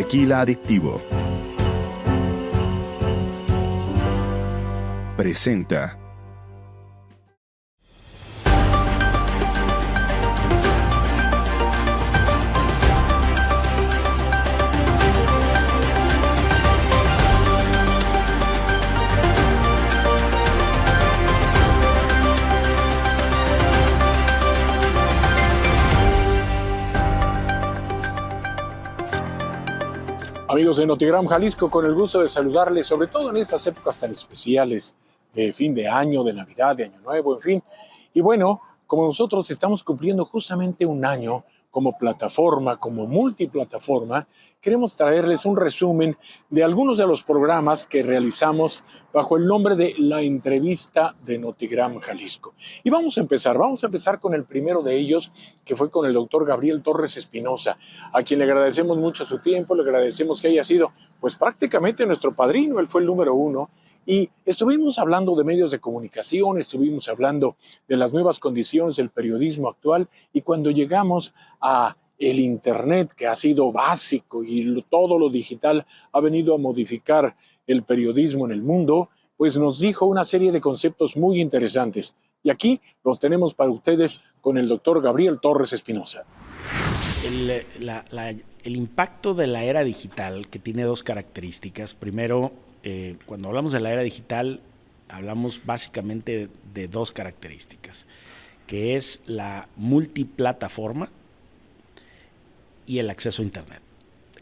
tequila adictivo presenta. Amigos de Notigram Jalisco, con el gusto de saludarles, sobre todo en estas épocas tan especiales de fin de año, de Navidad, de Año Nuevo, en fin. Y bueno, como nosotros estamos cumpliendo justamente un año como plataforma, como multiplataforma, queremos traerles un resumen de algunos de los programas que realizamos bajo el nombre de La Entrevista de Notigram Jalisco. Y vamos a empezar con el primero de ellos, que fue con el doctor Gabriel Torres Espinosa, a quien le agradecemos mucho su tiempo, le agradecemos que haya sido pues prácticamente nuestro padrino. Él fue el número uno. Y estuvimos hablando de medios de comunicación, estuvimos hablando de las nuevas condiciones del periodismo actual, y cuando llegamos a el Internet, que ha sido básico y todo lo digital ha venido a modificar el periodismo en el mundo, pues nos dijo una serie de conceptos muy interesantes. Y aquí los tenemos para ustedes con el doctor Gabriel Torres Espinosa. El impacto de la era digital, que tiene dos características. Primero, cuando hablamos de la era digital, hablamos básicamente de dos características, que es la multiplataforma y el acceso a Internet.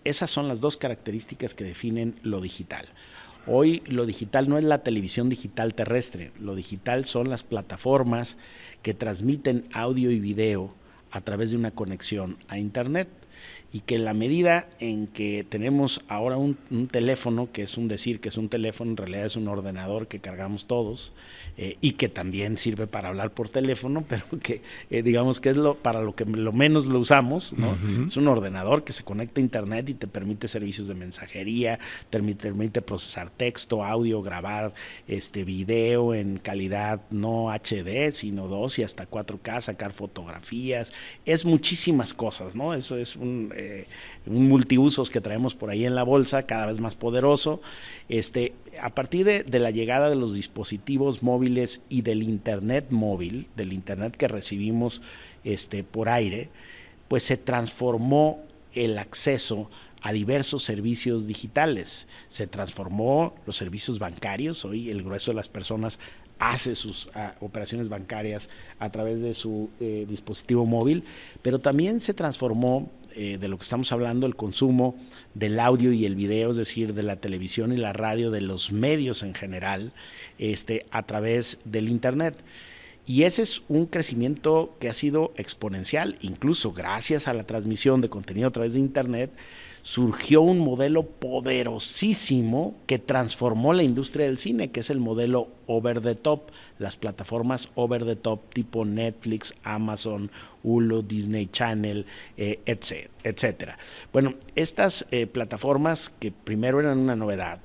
Esas son las dos características que definen lo digital. Hoy lo digital no es la televisión digital terrestre, lo digital son las plataformas que transmiten audio y video a través de una conexión a Internet, y que en la medida en que tenemos ahora un teléfono, que es un teléfono, en realidad es un ordenador que cargamos todos, y que también sirve para hablar por teléfono, pero que digamos que es para lo que lo menos lo usamos, ¿no? Uh-huh. Es un ordenador que se conecta a Internet y te permite servicios de mensajería, te permite procesar texto, audio, grabar video en calidad no HD, sino 2 y hasta 4K, sacar fotografías, es muchísimas cosas, ¿no? Eso es un multiusos que traemos por ahí en la bolsa, cada vez más poderoso. A partir de la llegada de los dispositivos móviles y del Internet móvil, del Internet que recibimos por aire, pues se transformó el acceso a diversos servicios digitales. Se transformó los servicios bancarios. Hoy el grueso de las personas hace sus operaciones bancarias a través de su dispositivo móvil, pero también se transformó de lo que estamos hablando, el consumo del audio y el video, es decir, de la televisión y la radio, de los medios en general, a través del Internet. Y ese es un crecimiento que ha sido exponencial. Incluso gracias a la transmisión de contenido a través de Internet, surgió un modelo poderosísimo que transformó la industria del cine, que es el modelo over the top, las plataformas over the top tipo Netflix, Amazon, Hulu, Disney Channel, etcétera. Bueno, estas plataformas que primero eran una novedad,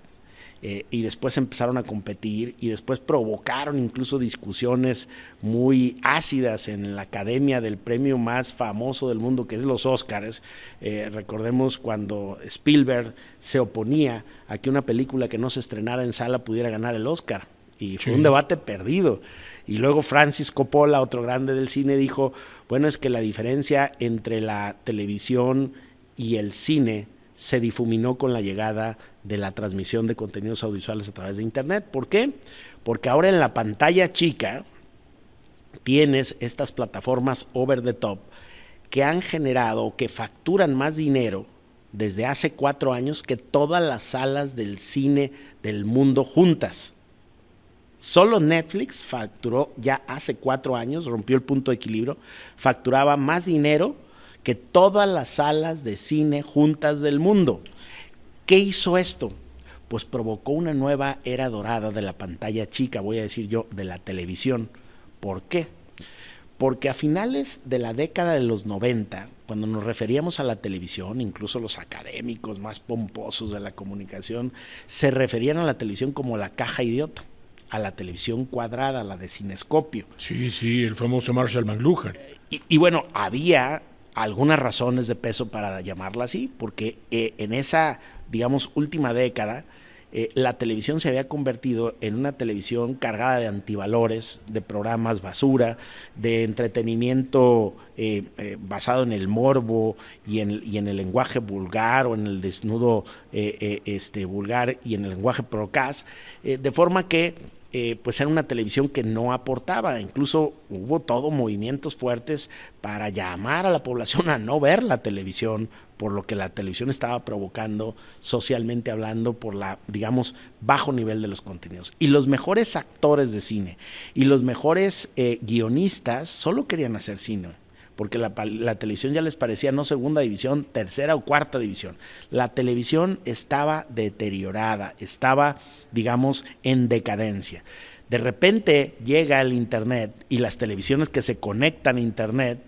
y después empezaron a competir y después provocaron incluso discusiones muy ácidas en la academia del premio más famoso del mundo, que es los Óscars. Recordemos cuando Spielberg se oponía a que una película que no se estrenara en sala pudiera ganar el Óscar, y fue un debate perdido. Y luego Francis Coppola, otro grande del cine, dijo, bueno, es que la diferencia entre la televisión y el cine se difuminó con la llegada de la transmisión de contenidos audiovisuales a través de Internet. ¿Por qué? Porque ahora en la pantalla chica tienes estas plataformas over the top que han generado, que facturan más dinero desde hace 4 años que todas las salas del cine del mundo juntas. Solo Netflix facturó ya hace 4 años, rompió el punto de equilibrio, facturaba más dinero que todas las salas de cine juntas del mundo. ¿Qué hizo esto? Pues provocó una nueva era dorada de la pantalla chica, voy a decir yo, de la televisión. ¿Por qué? Porque a finales de la década de los 90, cuando nos referíamos a la televisión, incluso los académicos más pomposos de la comunicación se referían a la televisión como la caja idiota, a la televisión cuadrada, la de cinescopio. Sí, el famoso Marshall McLuhan. Y bueno, había algunas razones de peso para llamarla así, porque en esa, digamos, última década, la televisión se había convertido en una televisión cargada de antivalores, de programas basura, de entretenimiento basado en el morbo y en el lenguaje vulgar o en el desnudo vulgar y en el lenguaje procaz, de forma que pues era una televisión que no aportaba. Incluso hubo todo movimientos fuertes para llamar a la población a no ver la televisión, por lo que la televisión estaba provocando socialmente hablando, por la, digamos, bajo nivel de los contenidos. Y los mejores actores de cine y los mejores guionistas solo querían hacer cine, porque la televisión ya les parecía no segunda división, tercera o cuarta división. La televisión estaba deteriorada, estaba, digamos, en decadencia. De repente llega el internet y las televisiones que se conectan a internet,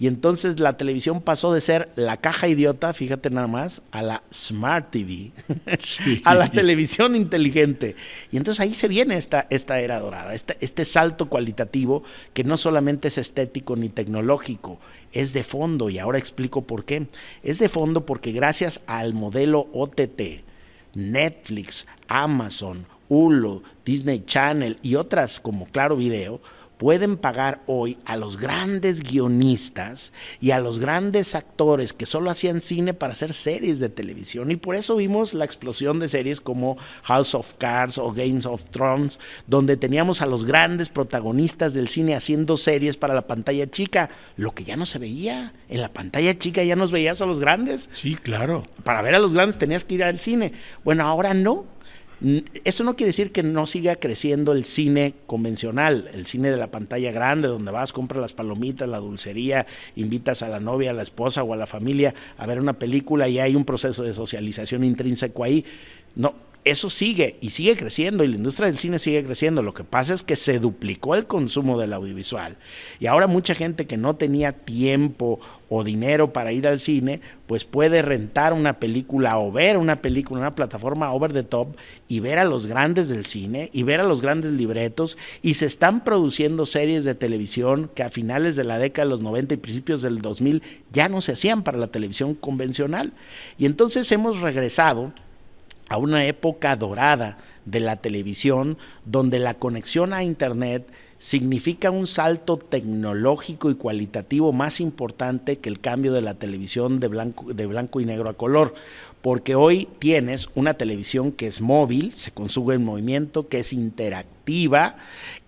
y entonces la televisión pasó de ser la caja idiota, fíjate nada más, a la Smart TV, sí, a la televisión inteligente. Y entonces ahí se viene esta era dorada, este salto cualitativo que no solamente es estético ni tecnológico, es de fondo, y ahora explico por qué. Es de fondo porque gracias al modelo OTT, Netflix, Amazon, Hulu, Disney Channel y otras como Claro Video, pueden pagar hoy a los grandes guionistas y a los grandes actores que solo hacían cine para hacer series de televisión. Y por eso vimos la explosión de series como House of Cards o Games of Thrones, donde teníamos a los grandes protagonistas del cine haciendo series para la pantalla chica, lo que ya no se veía. En la pantalla chica ya nos veías a los grandes. Sí, claro. Para ver a los grandes tenías que ir al cine. Bueno, ahora no. Eso no quiere decir que no siga creciendo el cine convencional, el cine de la pantalla grande, donde vas, compras las palomitas, la dulcería, invitas a la novia, a la esposa o a la familia a ver una película y hay un proceso de socialización intrínseco ahí. No, eso sigue y sigue creciendo y la industria del cine sigue creciendo. Lo que pasa es que se duplicó el consumo del audiovisual y ahora mucha gente que no tenía tiempo o dinero para ir al cine, pues puede rentar una película o ver una película en una plataforma over the top y ver a los grandes del cine y ver a los grandes libretos, y se están produciendo series de televisión que a finales de la década de los 90 y principios del 2000 ya no se hacían para la televisión convencional. Y entonces hemos regresado a una época dorada de la televisión, donde la conexión a internet significa un salto tecnológico y cualitativo más importante que el cambio de la televisión de blanco y negro a color, porque hoy tienes una televisión que es móvil, se consume en movimiento, que es interactiva,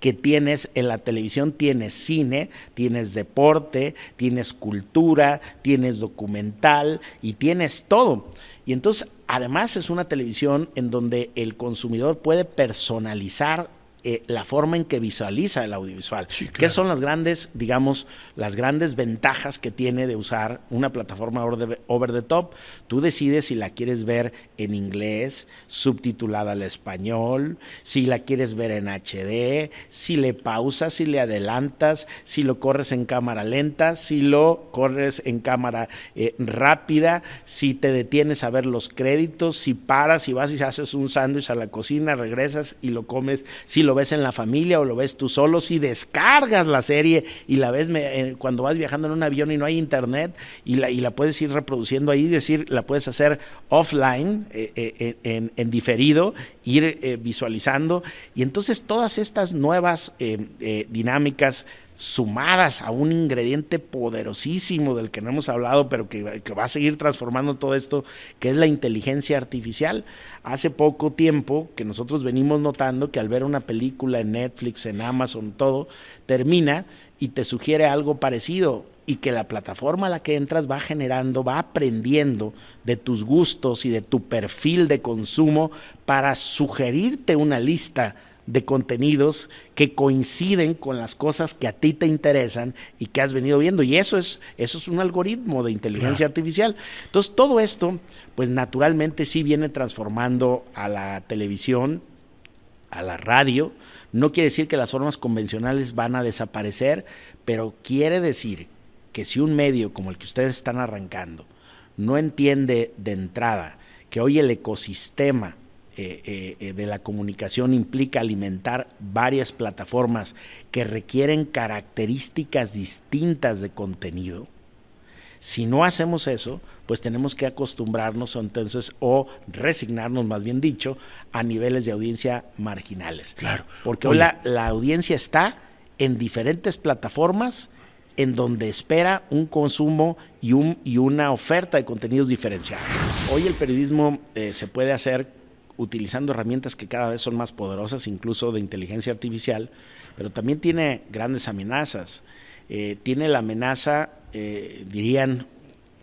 que tienes en la televisión, tienes cine, tienes deporte, tienes cultura, tienes documental y tienes todo. Y entonces, además es una televisión en donde el consumidor puede personalizar la forma en que visualiza el audiovisual. Sí, claro. ¿Qué son las grandes, digamos, las grandes ventajas que tiene de usar una plataforma over the top? Tú decides si la quieres ver en inglés, subtitulada al español, si la quieres ver en HD, si le pausas, si le adelantas, si lo corres en cámara lenta, si lo corres en cámara rápida, si te detienes a ver los créditos, si paras y vas y haces un sándwich a la cocina, regresas y lo comes, si lo ves en la familia o lo ves tú solo, si descargas la serie y la ves cuando vas viajando en un avión y no hay internet y la puedes ir reproduciendo ahí, es decir, la puedes hacer offline, en diferido, ir visualizando, y entonces todas estas nuevas dinámicas sumadas a un ingrediente poderosísimo del que no hemos hablado, pero que va a seguir transformando todo esto, que es la inteligencia artificial. Hace poco tiempo que nosotros venimos notando que al ver una película en Netflix, en Amazon, todo, termina y te sugiere algo parecido, y que la plataforma a la que entras va generando, va aprendiendo de tus gustos y de tu perfil de consumo para sugerirte una lista de contenidos que coinciden con las cosas que a ti te interesan y que has venido viendo, y eso es un algoritmo de inteligencia artificial. Entonces todo esto pues naturalmente sí viene transformando a la televisión, a la radio. No quiere decir que las formas convencionales van a desaparecer, pero quiere decir que si un medio como el que ustedes están arrancando no entiende de entrada que hoy el ecosistema de la comunicación implica alimentar varias plataformas que requieren características distintas de contenido, Si no hacemos eso, pues tenemos que acostumbrarnos entonces, o resignarnos, más bien dicho, a niveles de audiencia marginales. Claro. Porque hoy la audiencia está en diferentes plataformas en donde espera un consumo y una oferta de contenidos diferenciados. Hoy el periodismo se puede hacer utilizando herramientas que cada vez son más poderosas, incluso de inteligencia artificial, pero también tiene grandes amenazas. Tiene la amenaza, dirían,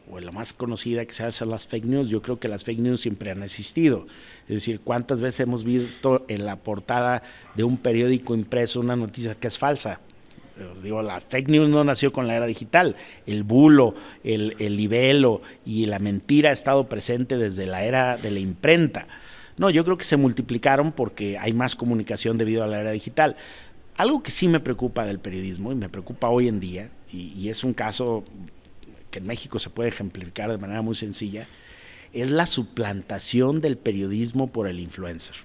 o la más conocida, que se hace las fake news. Yo creo que las fake news siempre han existido. Es decir, ¿cuántas veces hemos visto en la portada de un periódico impreso una noticia que es falsa? Os digo, la fake news no nació con la era digital. El bulo, el libelo y la mentira ha estado presente desde la era de la imprenta. No, yo creo que se multiplicaron porque hay más comunicación debido a la era digital. Algo que sí me preocupa del periodismo, y me preocupa hoy en día, y es un caso que en México se puede ejemplificar de manera muy sencilla, es la suplantación del periodismo por el influencer.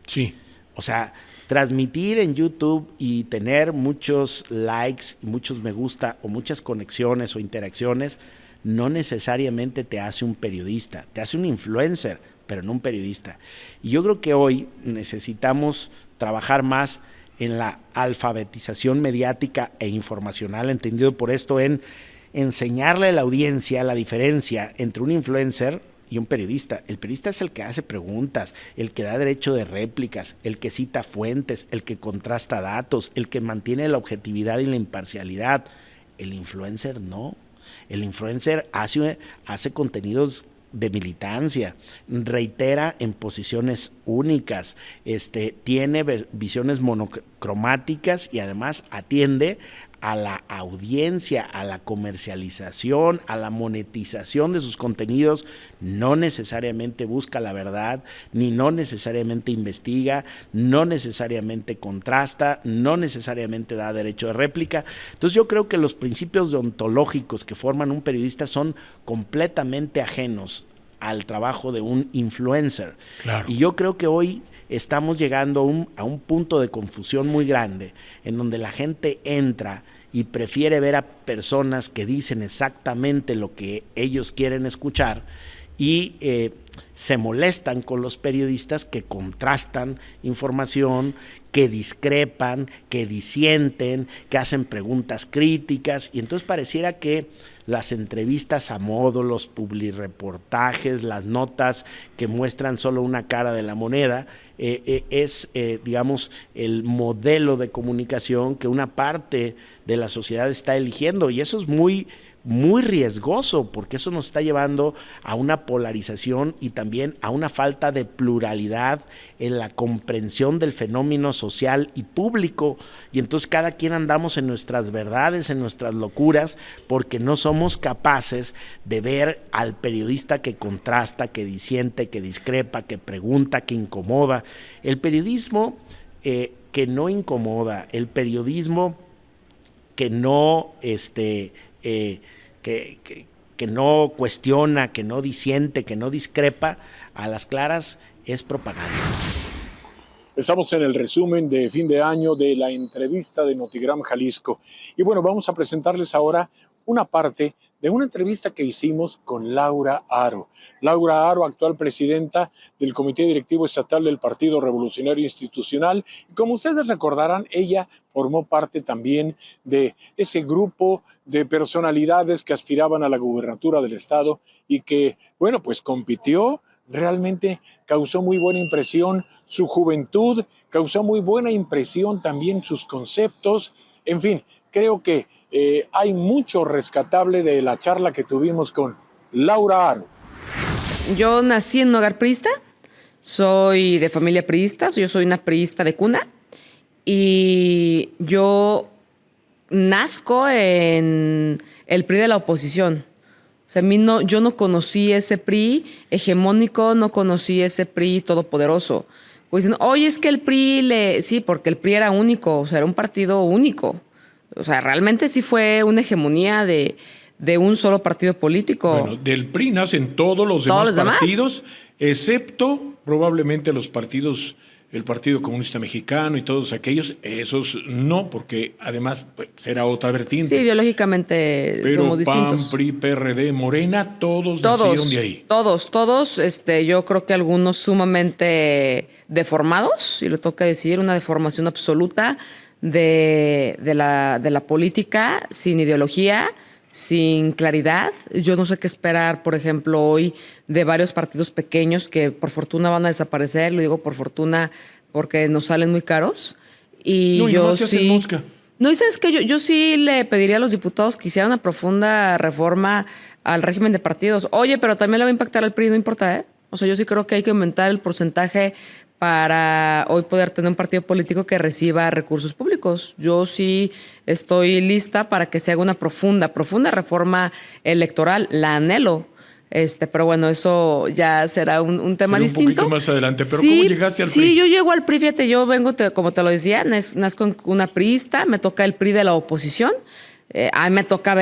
Sí. O sea, transmitir en YouTube y tener muchos likes, muchos me gusta o muchas conexiones o interacciones no necesariamente te hace un periodista, te hace un influencer, pero no un periodista. Y yo creo que hoy necesitamos trabajar más en la alfabetización mediática e informacional, entendido por esto en enseñarle a la audiencia la diferencia entre un influencer y un periodista. El periodista es el que hace preguntas, el que da derecho de réplicas, el que cita fuentes, el que contrasta datos, el que mantiene la objetividad y la imparcialidad. El influencer no. El influencer hace contenidos de militancia, reitera en posiciones únicas, tiene visiones monocromáticas y además atiende a la audiencia, a la comercialización, a la monetización de sus contenidos. No necesariamente busca la verdad, ni no necesariamente investiga, no necesariamente contrasta, no necesariamente da derecho de réplica. Entonces yo creo que los principios deontológicos que forman un periodista son completamente ajenos al trabajo de un influencer. Claro. Y yo creo que hoy estamos llegando a un punto de confusión muy grande, en donde la gente entra y prefiere ver a personas que dicen exactamente lo que ellos quieren escuchar y se molestan con los periodistas que contrastan información, que discrepan, que disienten, que hacen preguntas críticas, y entonces pareciera que las entrevistas a modo, los publireportajes, las notas que muestran solo una cara de la moneda, digamos, el modelo de comunicación que una parte de la sociedad está eligiendo, y eso es muy riesgoso, porque eso nos está llevando a una polarización y también a una falta de pluralidad en la comprensión del fenómeno social y público, y entonces cada quien andamos en nuestras verdades, en nuestras locuras, porque no somos capaces de ver al periodista que contrasta, que disiente, que discrepa, que pregunta, que incomoda. El periodismo que no incomoda, el periodismo que no que no cuestiona, que no disiente, que no discrepa, a las claras es propaganda. Estamos en el resumen de fin de año de la entrevista de Notigram Jalisco. Y bueno, vamos a presentarles ahora una parte de una entrevista que hicimos con Laura Haro. Laura Haro, actual presidenta del Comité Directivo Estatal del Partido Revolucionario Institucional. Como ustedes recordarán, ella formó parte también de ese grupo de personalidades que aspiraban a la gubernatura del estado y que, bueno, pues compitió. Realmente causó muy buena impresión su juventud, causó muy buena impresión también sus conceptos. En fin, creo que hay mucho rescatable de la charla que tuvimos con Laura Haro. Yo nací en un hogar priista, soy de familia priista, yo soy una priista de cuna y yo nazco en el PRI de la oposición. O sea, yo no conocí ese PRI hegemónico, no conocí ese PRI todopoderoso. Pues dicen, oye, es que el PRI sí, porque el PRI era único, o sea, era un partido único. O sea, realmente sí fue una hegemonía de un solo partido político. Bueno, del PRI nacen todos los demás partidos, excepto probablemente los partidos el Partido Comunista Mexicano y todos aquellos, esos no, porque además pues, será otra vertiente. Sí, ideológicamente pero somos distintos. PAN, PRI, PRD, Morena, todos nacieron de ahí. Todos, yo creo que algunos sumamente deformados, y lo toca decir, una deformación absoluta de la política, sin ideología, sin claridad. Yo no sé qué esperar, por ejemplo, hoy de varios partidos pequeños que por fortuna van a desaparecer. Lo digo por fortuna porque nos salen muy caros. Y No, y yo nomás se hacen sí... mosca. No, y sabes que yo sí le pediría a los diputados que hicieran una profunda reforma al régimen de partidos. Oye, pero también le va a impactar al PRI, no importa, ¿eh? O sea, yo sí creo que hay que aumentar el porcentaje para hoy poder tener un partido político que reciba recursos públicos. Yo sí estoy lista para que se haga una profunda reforma electoral. La anhelo. Pero bueno, eso ya será un tema Será distinto. un poquito más adelante. Pero Sí, ¿cómo llegaste al PRI? Sí, yo llego al PRI, fíjate, yo vengo, como te lo decía, nazco en una priista, me toca el PRI de la oposición. A mí me toca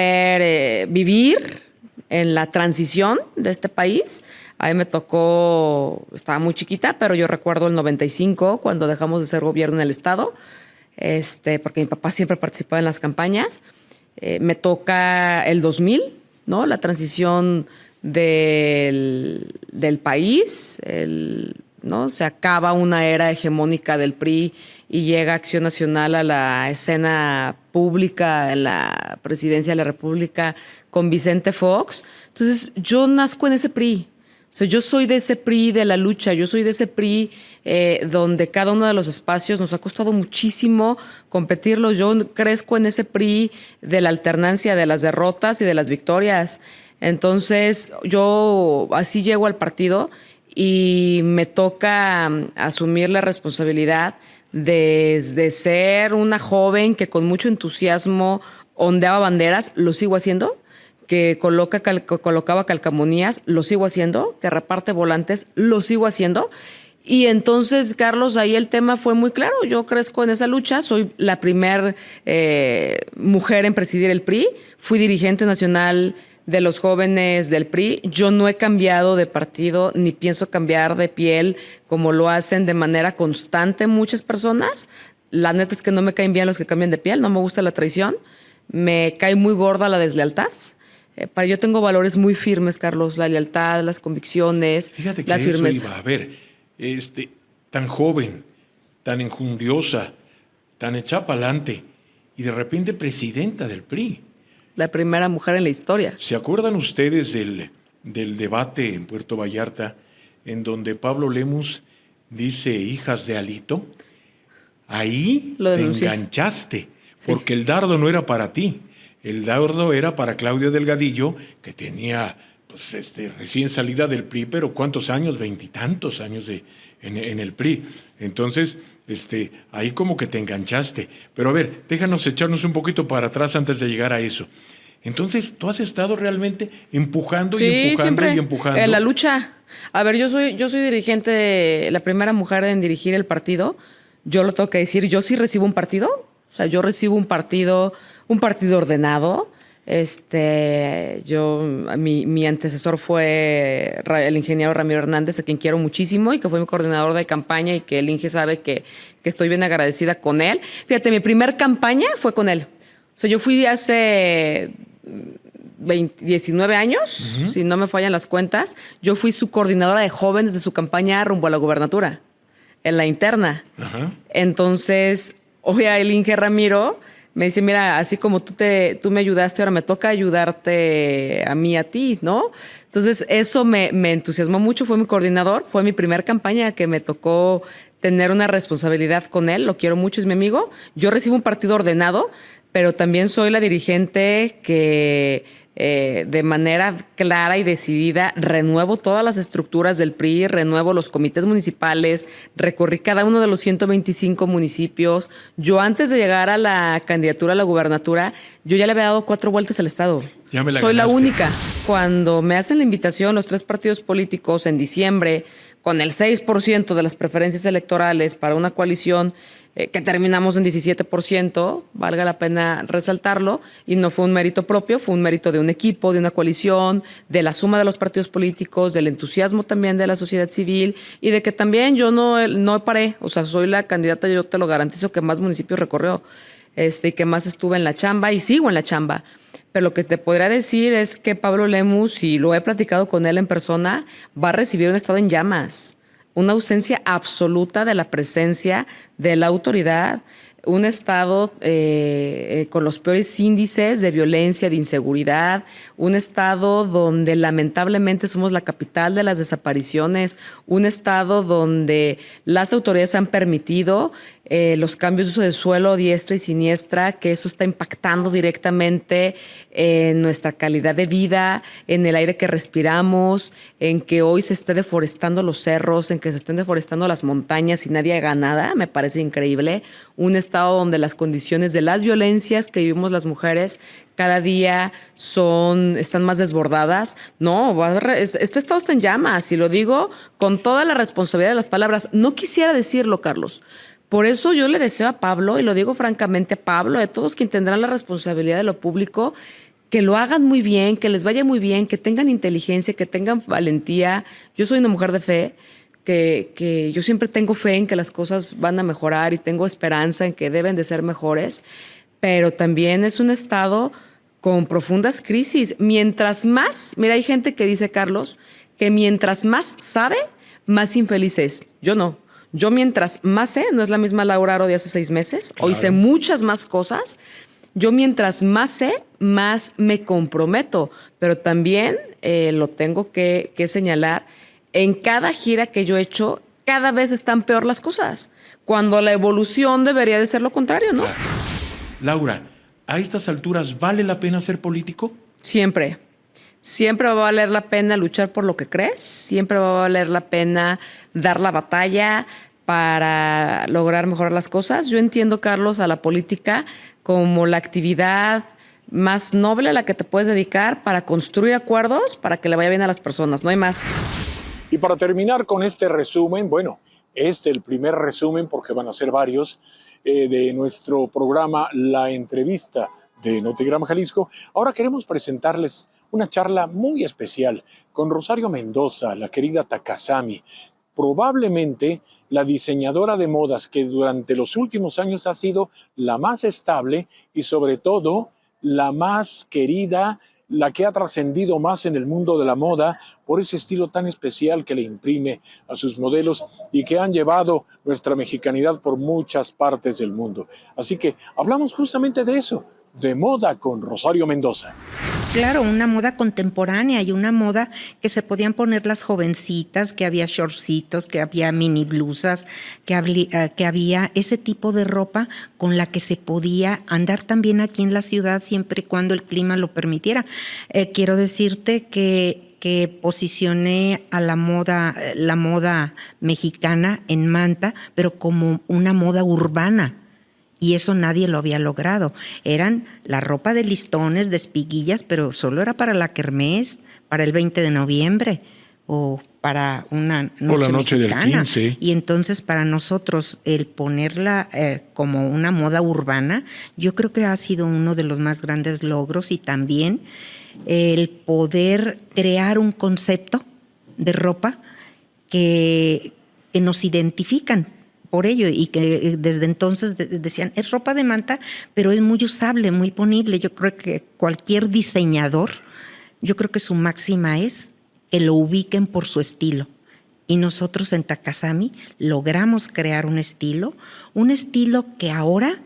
vivir en la transición de este país. A mí me tocó, estaba muy chiquita, pero yo recuerdo el 95, cuando dejamos de ser gobierno en el Estado, porque mi papá siempre participaba en las campañas. Me toca el 2000, ¿no? La transición del país, ¿no? Se acaba una era hegemónica del PRI y llega Acción Nacional a la escena pública, en la presidencia de la República con Vicente Fox. Entonces, yo nazco en ese PRI. O sea, yo soy de ese PRI de la lucha, yo soy de ese PRI donde cada uno de los espacios nos ha costado muchísimo competirlos. Yo crezco en ese PRI de la alternancia, de las derrotas y de las victorias. Entonces, yo así llego al partido y me toca asumir la responsabilidad desde ser una joven que con mucho entusiasmo ondeaba banderas, lo sigo haciendo, que colocaba calcamonías, lo sigo haciendo, que reparte volantes, lo sigo haciendo. Y entonces, Carlos, ahí el tema fue muy claro. Yo crezco en esa lucha, soy la primer mujer en presidir el PRI, fui dirigente nacional de los jóvenes del PRI. Yo no he cambiado de partido ni pienso cambiar de piel como lo hacen de manera constante muchas personas. La neta es que no me caen bien los que cambian de piel, no me gusta la traición, me cae muy gorda la deslealtad. Para yo tengo valores muy firmes, Carlos, la lealtad, las convicciones, Fíjate que la eso firmeza. iba. A ver, tan joven, tan enjundiosa, tan echada pa'lante y de repente presidenta del PRI. La primera mujer en la historia. ¿Se acuerdan ustedes del debate en Puerto Vallarta en donde Pablo Lemus dice hijas de Alito? Ahí Lo te denuncié. enganchaste, Sí. porque el dardo no era para ti. El dardo era para Claudia Delgadillo, que tenía pues, recién salida del PRI, pero ¿cuántos años? 20 y tantos años en el PRI. Entonces, ahí como que te enganchaste. Pero a ver, déjanos echarnos un poquito para atrás antes de llegar a eso. Entonces, tú has estado realmente empujando y empujando siempre. y empujando. En la lucha. A ver, yo soy dirigente, la primera mujer en dirigir el partido. Yo lo tengo que decir, yo sí recibo un partido. O sea, yo recibo un partido ordenado. Mi antecesor fue el ingeniero Ramiro Hernández, a quien quiero muchísimo y que fue mi coordinador de campaña y que el Inge sabe que estoy bien agradecida con él. Fíjate, mi primer campaña fue con él. O sea, yo fui hace 19 años, si no me fallan las cuentas. Yo fui su coordinadora de jóvenes de su campaña rumbo a la gubernatura, en la interna. Ajá. Entonces, hoy el Inge Ramiro me dice, mira, así como tú me ayudaste, ahora me toca ayudarte a mí, a ti, ¿no? Entonces, eso me entusiasmó mucho. Fue mi coordinador, fue mi primer campaña que me tocó tener una responsabilidad con él. Lo quiero mucho, es mi amigo. Yo recibo un partido ordenado, pero también soy la dirigente que de manera clara y decidida renuevo todas las estructuras del PRI, renuevo los comités municipales, recorrí cada uno de los 125 municipios. Yo antes de llegar a la candidatura a la gubernatura, yo ya le había dado 4 vueltas al Estado. Ya me la Soy la ganaste. única. Cuando me hacen la invitación los 3 partidos políticos en diciembre, con el 6% de las preferencias electorales para una coalición que terminamos en 17%, valga la pena resaltarlo, y no fue un mérito propio, fue un mérito de un equipo, de una coalición, de la suma de los partidos políticos, del entusiasmo también de la sociedad civil y de que también yo no paré, o sea, soy la candidata, yo te lo garantizo, que más municipios recorrió, y que más estuve en la chamba y sigo en la chamba. Pero lo que te podría decir es que Pablo Lemus, y lo he platicado con él en persona, va a recibir un estado en llamas, una ausencia absoluta de la presencia de la autoridad, un estado con los peores índices de violencia, de inseguridad, un estado donde lamentablemente somos la capital de las desapariciones, un estado donde las autoridades han permitido los cambios de uso del suelo a diestra y siniestra, que eso está impactando directamente en nuestra calidad de vida, en el aire que respiramos, en que hoy se esté deforestando los cerros, en que se estén deforestando las montañas y nadie haga nada, me parece increíble. Un estado donde las condiciones de las violencias que vivimos las mujeres cada día están más desbordadas. No, este estado está en llamas, y lo digo con toda la responsabilidad de las palabras. No quisiera decirlo, Carlos. Por eso yo le deseo a Pablo, y lo digo francamente a Pablo, a todos quienes tendrán la responsabilidad de lo público, que lo hagan muy bien, que les vaya muy bien, que tengan inteligencia, que tengan valentía. Yo soy una mujer de fe, que yo siempre tengo fe en que las cosas van a mejorar y tengo esperanza en que deben de ser mejores, pero también es un estado con profundas crisis. Mientras más, mira, hay gente que dice, Carlos, que mientras más sabe, más infeliz es. Yo no. Yo mientras más sé, no es la misma Laura Aro de hace 6 meses, claro. Hoy sé muchas más cosas. Yo mientras más sé, más me comprometo, pero también lo tengo que señalar, en cada gira que yo he hecho, cada vez están peor las cosas, cuando la evolución debería de ser lo contrario, ¿no? Claro. Laura, ¿a estas alturas vale la pena ser político? Siempre. Siempre va a valer la pena luchar por lo que crees, siempre va a valer la pena dar la batalla para lograr mejorar las cosas. Yo entiendo, Carlos, a la política como la actividad más noble a la que te puedes dedicar para construir acuerdos para que le vaya bien a las personas, no hay más. Y para terminar con este resumen, bueno, es el primer resumen porque van a ser varios de nuestro programa La Entrevista de Notigram Jalisco. Ahora queremos presentarles una charla muy especial con Rosario Mendoza, la querida Takasami, probablemente la diseñadora de modas que durante los últimos años ha sido la más estable y sobre todo la más querida, la que ha trascendido más en el mundo de la moda por ese estilo tan especial que le imprime a sus modelos y que han llevado nuestra mexicanidad por muchas partes del mundo. Así que hablamos justamente de eso, de moda con Rosario Mendoza. Claro, una moda contemporánea y una moda que se podían poner las jovencitas, que había shortcitos, que había mini blusas, que había ese tipo de ropa con la que se podía andar también aquí en la ciudad siempre y cuando el clima lo permitiera. Quiero decirte que posicioné a la moda mexicana en Manta, pero como una moda urbana. Y eso nadie lo había logrado. Eran la ropa de listones, de espiguillas, pero solo era para la kermés, para el 20 de noviembre o para una noche o la noche mexicana. Del 15. Y entonces para nosotros el ponerla como una moda urbana, yo creo que ha sido uno de los más grandes logros, y también el poder crear un concepto de ropa que nos identifican por ello, y que desde entonces decían, es ropa de Manta, pero es muy usable, muy ponible. Yo creo que cualquier diseñador, yo creo que su máxima es que lo ubiquen por su estilo. Y nosotros en Takasami logramos crear un estilo que ahora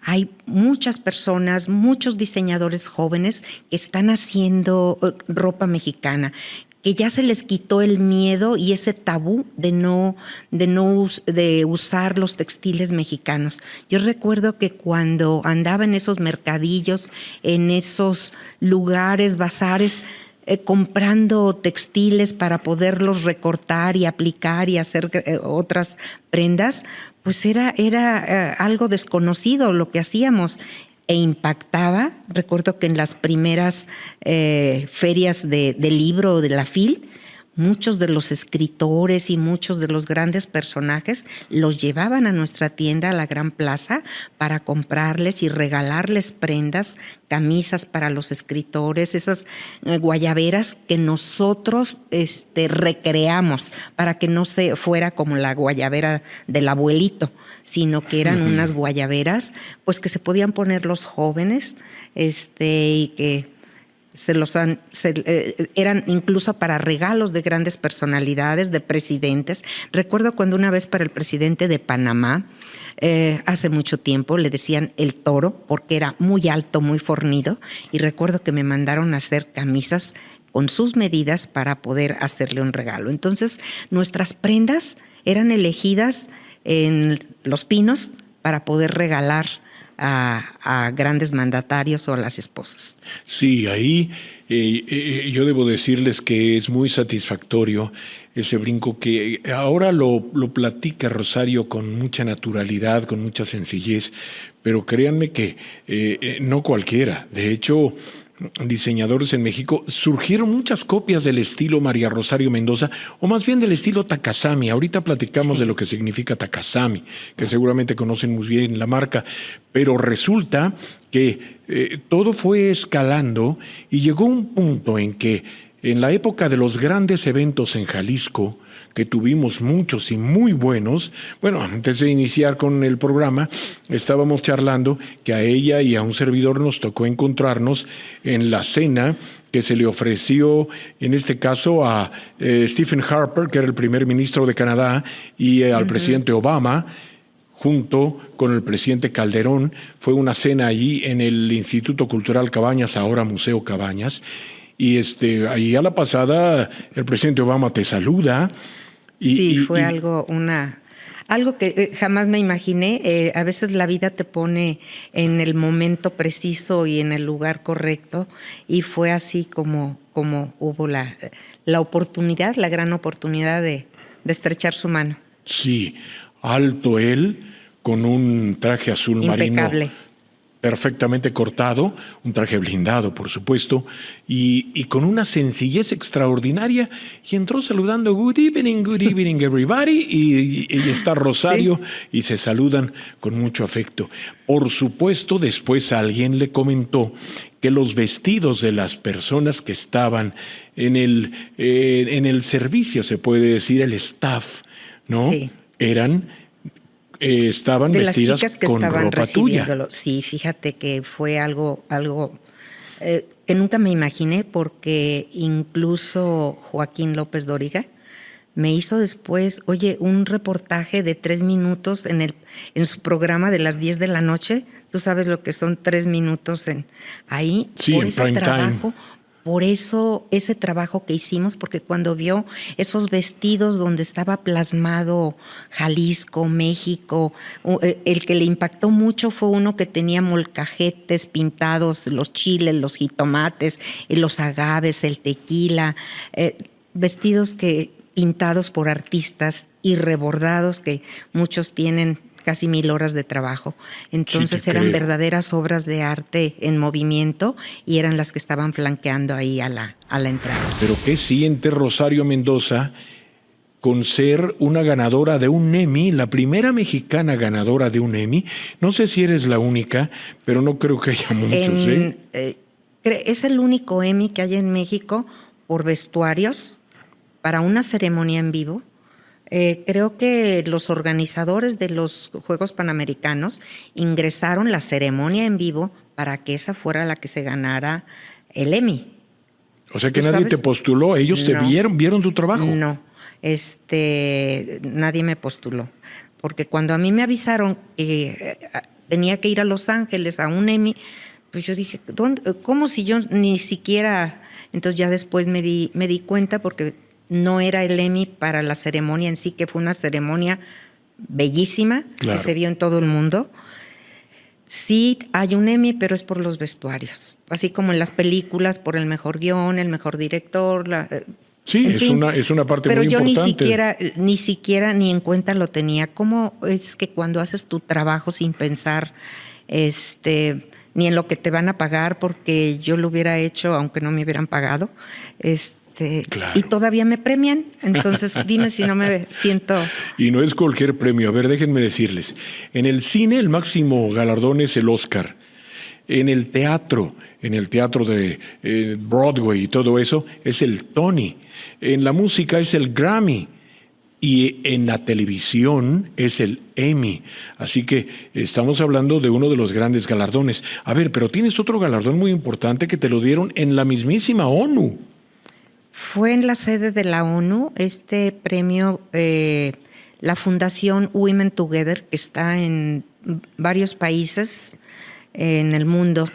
hay muchas personas, muchos diseñadores jóvenes que están haciendo ropa mexicana, que ya se les quitó el miedo y ese tabú de usar los textiles mexicanos. Yo recuerdo que cuando andaba en esos mercadillos, en esos lugares, bazares, comprando textiles para poderlos recortar y aplicar y hacer otras prendas, pues era algo desconocido lo que hacíamos. E impactaba. Recuerdo que en las primeras ferias de libro de la FIL, muchos de los escritores y muchos de los grandes personajes los llevaban a nuestra tienda, a la Gran Plaza, para comprarles y regalarles prendas, camisas para los escritores, esas guayaberas que nosotros recreamos para que no se fuera como la guayabera del abuelito, sino que eran unas guayaberas pues que se podían poner los jóvenes y que eran incluso para regalos de grandes personalidades, de presidentes. Recuerdo cuando una vez para el presidente de Panamá, hace mucho tiempo, le decían el toro porque era muy alto, muy fornido, y recuerdo que me mandaron a hacer camisas con sus medidas para poder hacerle un regalo. Entonces, nuestras prendas eran elegidas en Los Pinos para poder regalar a grandes mandatarios o a las esposas. Sí, ahí yo debo decirles que es muy satisfactorio ese brinco que ahora lo platica Rosario con mucha naturalidad, con mucha sencillez, pero créanme que no cualquiera. De hecho, diseñadores en México, surgieron muchas copias del estilo María Rosario Mendoza, o más bien del estilo Takasami. Ahorita platicamos de lo que significa Takasami, que seguramente conocen muy bien la marca, pero resulta que todo fue escalando y llegó un punto en que en la época de los grandes eventos en Jalisco, que tuvimos muchos y muy buenos. Bueno, antes de iniciar con el programa, estábamos charlando que a ella y a un servidor nos tocó encontrarnos en la cena que se le ofreció, en este caso, a Stephen Harper, que era el primer ministro de Canadá, y al presidente Obama, junto con el presidente Calderón. Fue una cena allí en el Instituto Cultural Cabañas, ahora Museo Cabañas. Y ahí a la pasada el presidente Obama te saluda. Fue algo que jamás me imaginé. A veces la vida te pone en el momento preciso y en el lugar correcto, y fue así como hubo la oportunidad, la gran oportunidad de estrechar su mano. Sí, alto él, con un traje azul impecable, marino perfectamente cortado, un traje blindado, por supuesto, y con una sencillez extraordinaria, y entró saludando good evening everybody, y está Rosario, y se saludan con mucho afecto. Por supuesto, después alguien le comentó que los vestidos de las personas que estaban en el servicio, se puede decir, el staff, ¿no? Sí. Estaban de vestidas las chicas que con estaban ropa recibiéndolo. tuya. Sí, fíjate que fue algo que nunca me imaginé, porque incluso Joaquín López Dóriga me hizo después, un reportaje de 3 minutos en su programa de las 10 de la noche. Tú sabes lo que son 3 minutos ahí. Sí, por en ese prime trabajo, time. Por eso, ese trabajo que hicimos, porque cuando vio esos vestidos donde estaba plasmado Jalisco, México, el que le impactó mucho fue uno que tenía molcajetes pintados, los chiles, los jitomates, los agaves, el tequila, vestidos pintados por artistas y rebordados, que muchos tienen casi 1000 horas de trabajo. Entonces sí, eran verdaderas obras de arte en movimiento, y eran las que estaban flanqueando ahí a la entrada. Pero ¿qué siente Rosario Mendoza con ser una ganadora de un Emmy, la primera mexicana ganadora de un Emmy? No sé si eres la única, pero no creo que haya muchos. Es el único Emmy que hay en México por vestuarios para una ceremonia en vivo. Creo que los organizadores de los Juegos Panamericanos ingresaron la ceremonia en vivo para que esa fuera la que se ganara el Emmy. O sea que nadie te postuló, ellos te vieron tu trabajo. No, nadie me postuló, porque cuando a mí me avisaron que tenía que ir a Los Ángeles a un Emmy, pues yo dije, ¿cómo si yo ni siquiera? Entonces ya después me di cuenta, porque no era el Emmy para la ceremonia en sí, que fue una ceremonia bellísima, claro, que se vio en todo el mundo. Sí hay un Emmy, pero es por los vestuarios, así como en las películas, por el mejor guión, el mejor director. Sí, es una parte pero muy importante. Pero yo ni siquiera ni en cuenta lo tenía. ¿Cómo es que cuando haces tu trabajo sin pensar ni en lo que te van a pagar, porque yo lo hubiera hecho aunque no me hubieran pagado, Claro. Y todavía me premian, entonces dime si no me siento... Y no es cualquier premio. A ver, déjenme decirles. En el cine el máximo galardón es el Oscar. En el teatro de Broadway y todo eso, es el Tony. En la música es el Grammy. Y en la televisión es el Emmy. Así que estamos hablando de uno de los grandes galardones. A ver, pero tienes otro galardón muy importante que te lo dieron en la mismísima ONU. Fue en la sede de la ONU este premio, la Fundación Women Together, que está en varios países en el mundo,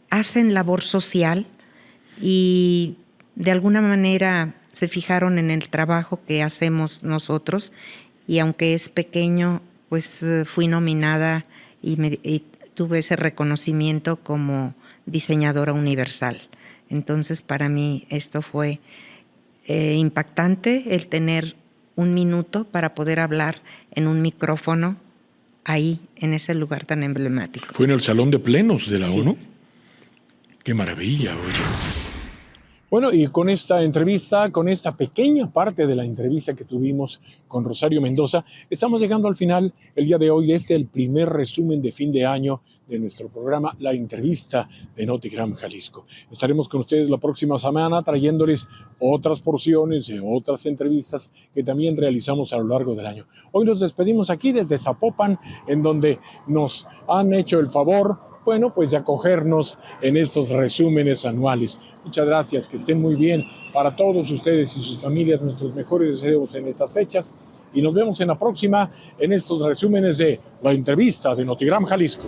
hacen labor social y de alguna manera se fijaron en el trabajo que hacemos nosotros y aunque es pequeño, pues fui nominada y tuve ese reconocimiento como diseñadora universal. Entonces para mí esto fue impactante, el tener un minuto para poder hablar en un micrófono ahí, en ese lugar tan emblemático. ¿Fue en el Salón de Plenos de la Sí. ONU? ¡Qué maravilla, oye! Bueno, y con esta entrevista, con esta pequeña parte de la entrevista que tuvimos con Rosario Mendoza, estamos llegando al final el día de hoy. Este es el primer resumen de fin de año de nuestro programa, La Entrevista de Notigram Jalisco. Estaremos con ustedes la próxima semana trayéndoles otras porciones de otras entrevistas que también realizamos a lo largo del año. Hoy nos despedimos aquí desde Zapopan, en donde nos han hecho el favor, bueno, pues de acogernos en estos resúmenes anuales. Muchas gracias, que estén muy bien. Para todos ustedes y sus familias, nuestros mejores deseos en estas fechas. Y nos vemos en la próxima, en estos resúmenes de La Entrevista de Notigram Jalisco.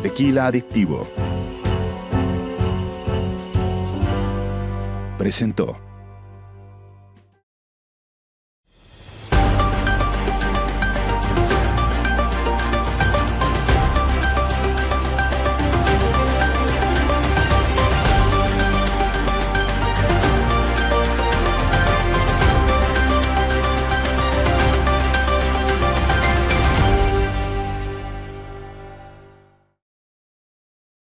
Tequila Adictivo presentó